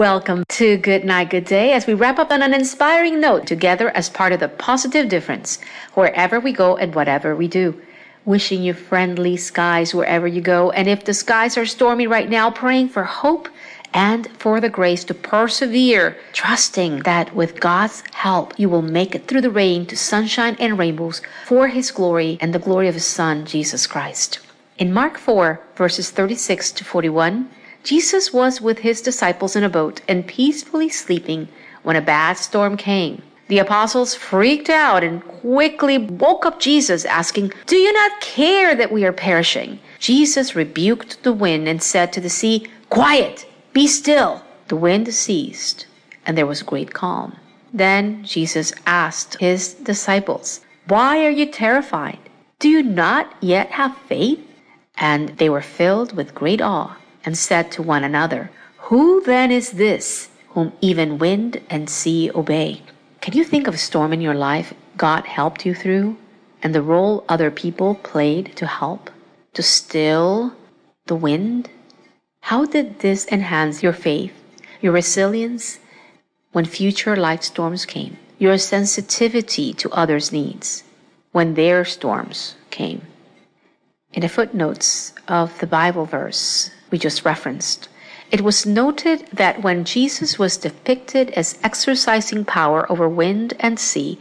Welcome to Good Night, Good Day as we wrap up on an inspiring note together as part of the positive difference wherever we go and whatever we do. Wishing you friendly skies wherever you go, and if the skies are stormy right now, praying for hope and for the grace to persevere, trusting that with God's help, you will make it through the rain to sunshine and rainbows for His glory and the glory of His Son, Jesus Christ. In Mark 4, verses 36 to 41, Jesus was with His disciples in a boat and peacefully sleeping when a bad storm came. The apostles freaked out and quickly woke up Jesus, asking, "Do you not care that we are perishing?" Jesus rebuked the wind and said to the sea, "Quiet! Be still." The wind ceased, and there was great calm. Then Jesus asked His disciples, "Why are you terrified? Do you not yet have faith?" And they were filled with great awe and said to one another, "Who then is this whom even wind and sea obey?" Can you think of a storm in your life God helped you through and the role other people played to help, to still the wind? How did this enhance your faith, your resilience when future life storms came, your sensitivity to others' needs when their storms came? In the footnotes of the Bible verse we just referenced, it was noted that when Jesus was depicted as exercising power over wind and sea,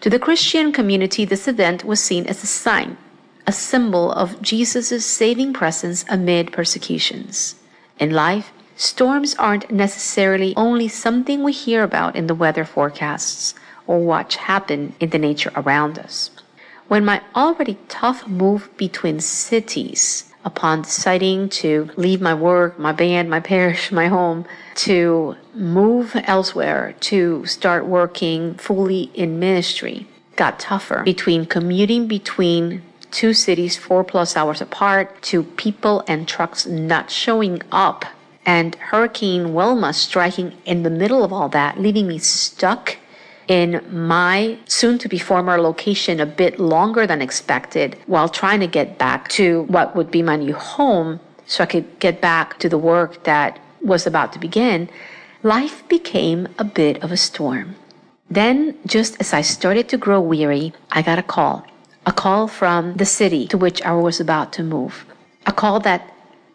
to the Christian community this event was seen as a sign, a symbol of Jesus' saving presence amid persecutions. In life, storms aren't necessarily only something we hear about in the weather forecasts or watch happen in the nature around us. When my already tough move between cities, upon deciding to leave my work, my band, my parish, my home, to move elsewhere, to start working fully in ministry, got tougher. Between commuting between two cities 4+ hours apart, to people and trucks not showing up, and Hurricane Wilma striking in the middle of all that, leaving me stuck in my soon-to-be former location a bit longer than expected while trying to get back to what would be my new home so I could get back to the work that was about to begin, life became a bit of a storm. Then, just as I started to grow weary, I got a call from the city to which I was about to move, a call that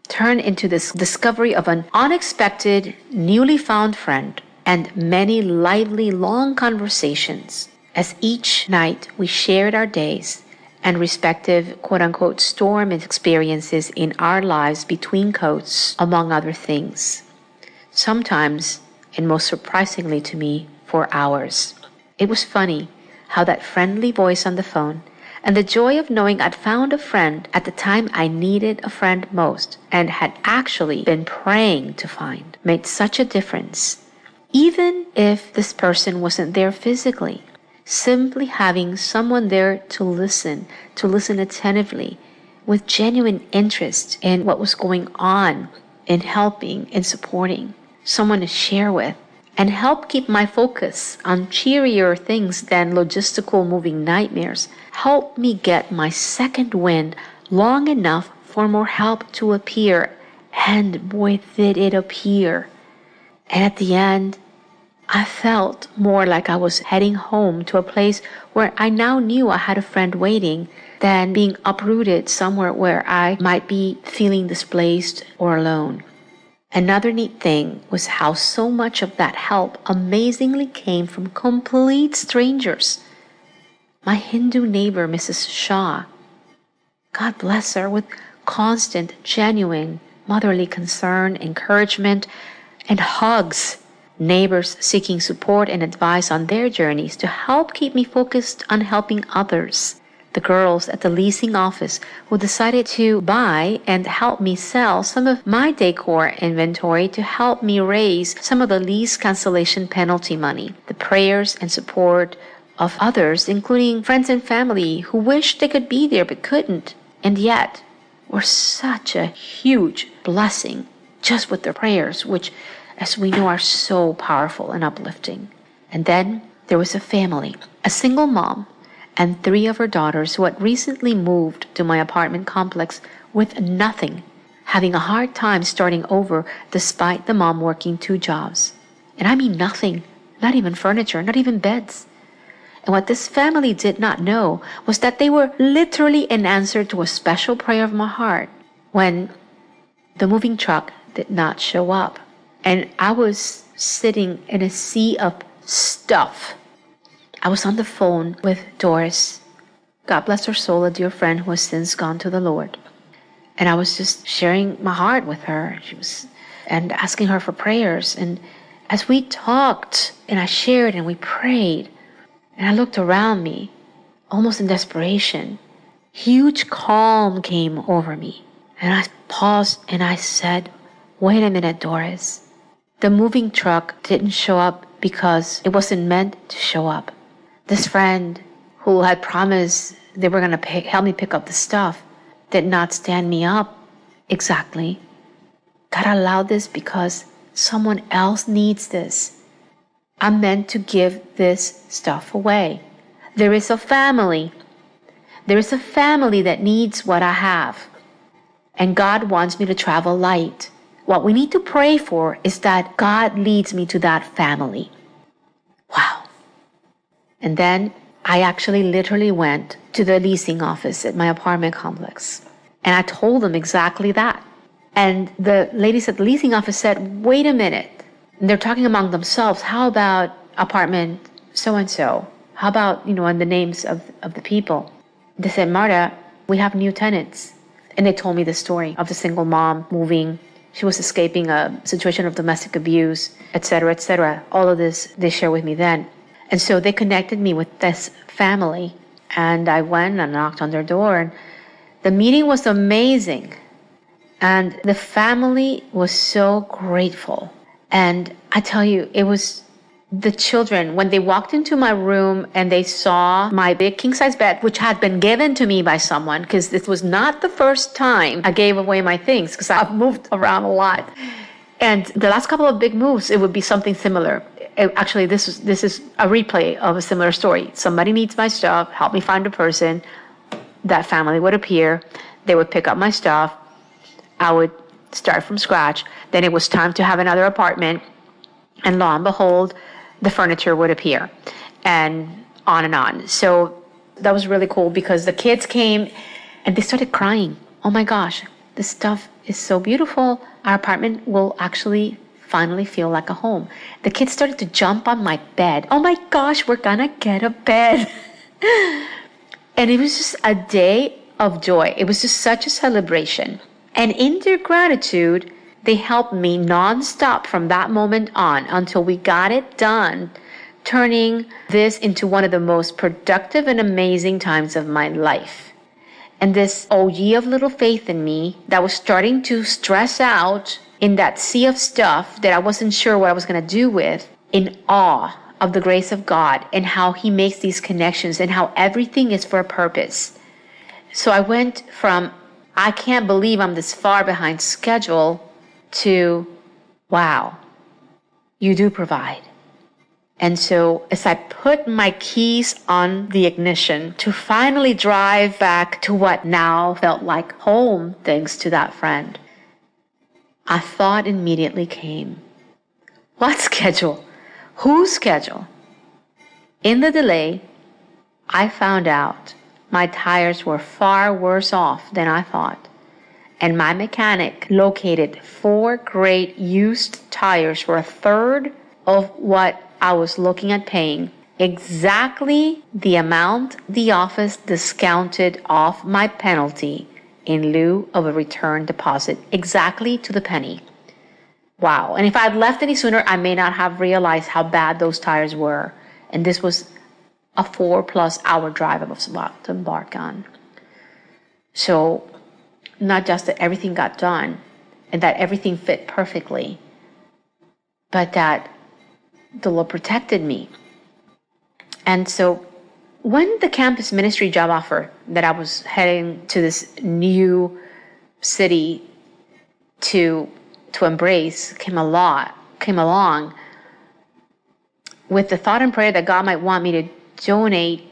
turned into this discovery of an unexpected, newly found friend, and many lively, long conversations as each night we shared our days and respective quote-unquote storm experiences in our lives between coats, among other things. Sometimes, and most surprisingly to me, for hours. It was funny how that friendly voice on the phone and the joy of knowing I'd found a friend at the time I needed a friend most and had actually been praying to find made such a difference. Even if this person wasn't there physically, simply having someone there to listen attentively with genuine interest in what was going on, in helping, in supporting, someone to share with, and help keep my focus on cheerier things than logistical moving nightmares, helped me get my second wind long enough for more help to appear. And boy, did it appear. And at the end, I felt more like I was heading home to a place where I now knew I had a friend waiting than being uprooted somewhere where I might be feeling displaced or alone. Another neat thing was how so much of that help amazingly came from complete strangers. My Hindu neighbor, Mrs. Shaw, God bless her, with constant, genuine, motherly concern, encouragement, and hugs. Neighbors seeking support and advice on their journeys to help keep me focused on helping others. The girls at the leasing office who decided to buy and help me sell some of my decor inventory to help me raise some of the lease cancellation penalty money. The prayers and support of others, including friends and family who wished they could be there but couldn't, and yet were such a huge blessing just with their prayers, which, as we know, are so powerful and uplifting. And then there was a family, a single mom, and 3 of her daughters who had recently moved to my apartment complex with nothing, having a hard time starting over despite the mom working 2 jobs. And I mean nothing, not even furniture, not even beds. And what this family did not know was that they were literally an answer to a special prayer of my heart when the moving truck did not show up. And I was sitting in a sea of stuff. I was on the phone with Doris, God bless her soul, a dear friend who has since gone to the Lord. And I was just sharing my heart with her. And asking her for prayers. And as we talked and I shared and we prayed, and I looked around me, almost in desperation, huge calm came over me. And I paused and I said, wait a minute, Doris. The moving truck didn't show up because it wasn't meant to show up. This friend who had promised they were going to help me pick up the stuff did not stand me up exactly. God allowed this because someone else needs this. I'm meant to give this stuff away. There is a family. There is a family that needs what I have. And God wants me to travel light. What we need to pray for is that God leads me to that family. Wow. And then I actually literally went to the leasing office at my apartment complex. And I told them exactly that. And the ladies at the leasing office said, wait a minute. And they're talking among themselves, how about apartment so-and-so? How about, and the names of the people? They said, Marta, we have new tenants. And they told me the story of the single mom moving. She was escaping a situation of domestic abuse, etc., etc. All of this they shared with me then. And so they connected me with this family. And I went and knocked on their door. And the meeting was amazing. And the family was so grateful. And I tell you, it was the children, when they walked into my room and they saw my big king-size bed, which had been given to me by someone, because this was not the first time I gave away my things, because I've moved around a lot. And the last couple of big moves, it would be something similar. Actually, this is a replay of a similar story. Somebody needs my stuff, help me find a person. That family would appear. They would pick up my stuff. I would start from scratch. Then it was time to have another apartment. And lo and behold, the furniture would appear. And on and on. So that was really cool because the kids came and they started crying. Oh my gosh, this stuff is so beautiful. Our apartment will actually finally feel like a home. The kids started to jump on my bed. Oh my gosh, we're gonna get a bed. And it was just a day of joy. It was just such a celebration. And in their gratitude, they helped me nonstop from that moment on until we got it done, turning this into one of the most productive and amazing times of my life. And this ye of little faith in me that was starting to stress out in that sea of stuff that I wasn't sure what I was going to do with, in awe of the grace of God and how He makes these connections and how everything is for a purpose. So I went from, I can't believe I'm this far behind schedule, to, wow, you do provide. And so as I put my keys on the ignition to finally drive back to what now felt like home, thanks to that friend, a thought immediately came. What schedule? Whose schedule? In the delay, I found out my tires were far worse off than I thought. And my mechanic located 4 great used tires for a third of what I was looking at paying. Exactly the amount the office discounted off my penalty in lieu of a return deposit, exactly to the penny. Wow. And if I had left any sooner, I may not have realized how bad those tires were. And this was a 4+ hour drive I was about to embark on. So, not just that everything got done and that everything fit perfectly, but that the Lord protected me. And so when the campus ministry job offer that I was heading to this new city to embrace came along with the thought and prayer that God might want me to donate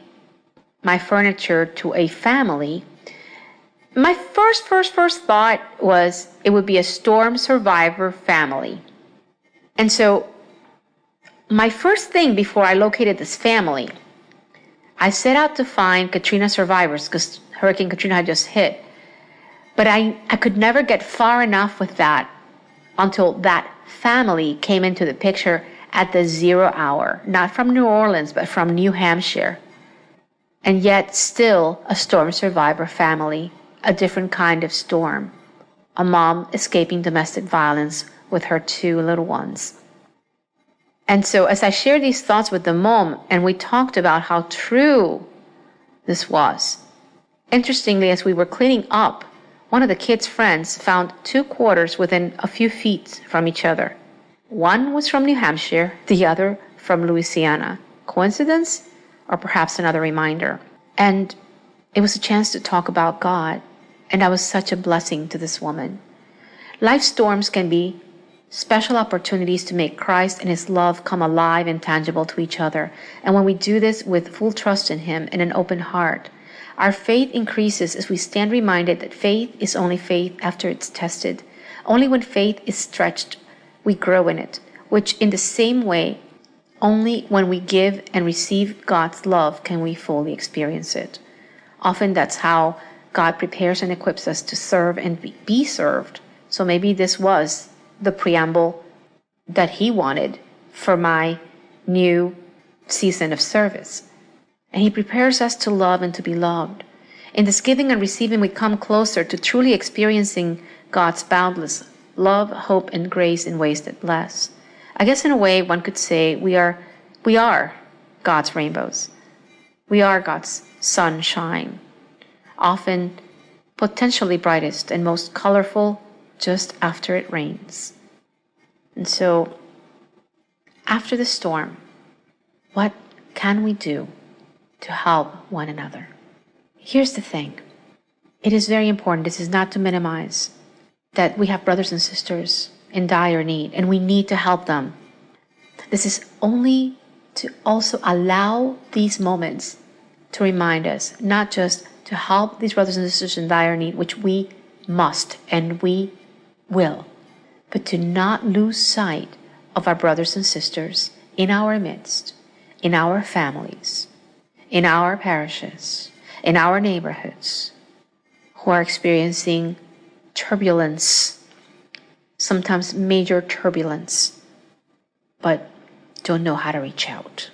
my furniture to a family, My first thought was it would be a storm survivor family. And so my first thing before I located this family, I set out to find Katrina survivors because Hurricane Katrina had just hit. But I could never get far enough with that until that family came into the picture at the 0 hour, not from New Orleans, but from New Hampshire. And yet still a storm survivor family, a different kind of storm. A mom escaping domestic violence with her 2 little ones. And so as I shared these thoughts with the mom, and we talked about how true this was, interestingly, as we were cleaning up, one of the kids' friends found 2 quarters within a few feet from each other. One was from New Hampshire, the other from Louisiana. Coincidence? Or perhaps another reminder? And it was a chance to talk about God, and that was such a blessing to this woman. Life storms can be special opportunities to make Christ and His love come alive and tangible to each other. And when we do this with full trust in Him and an open heart, our faith increases as we stand reminded that faith is only faith after it's tested. Only when faith is stretched, we grow in it, which in the same way, only when we give and receive God's love can we fully experience it. Often that's how God prepares and equips us to serve and be served. So maybe this was the preamble that He wanted for my new season of service. And He prepares us to love and to be loved. In this giving and receiving, we come closer to truly experiencing God's boundless love, hope, and grace in ways that bless. I guess in a way one could say we are God's rainbows. We are God's sunshine, often potentially brightest and most colorful just after it rains. And so, after the storm, what can we do to help one another? Here's the thing. It is very important, this is not to minimize, that we have brothers and sisters in dire need, and we need to help them. This is only to also allow these moments to remind us, not just to help these brothers and sisters in dire need, which we must and we will, but to not lose sight of our brothers and sisters in our midst, in our families, in our parishes, in our neighborhoods, who are experiencing turbulence, sometimes major turbulence, but don't know how to reach out.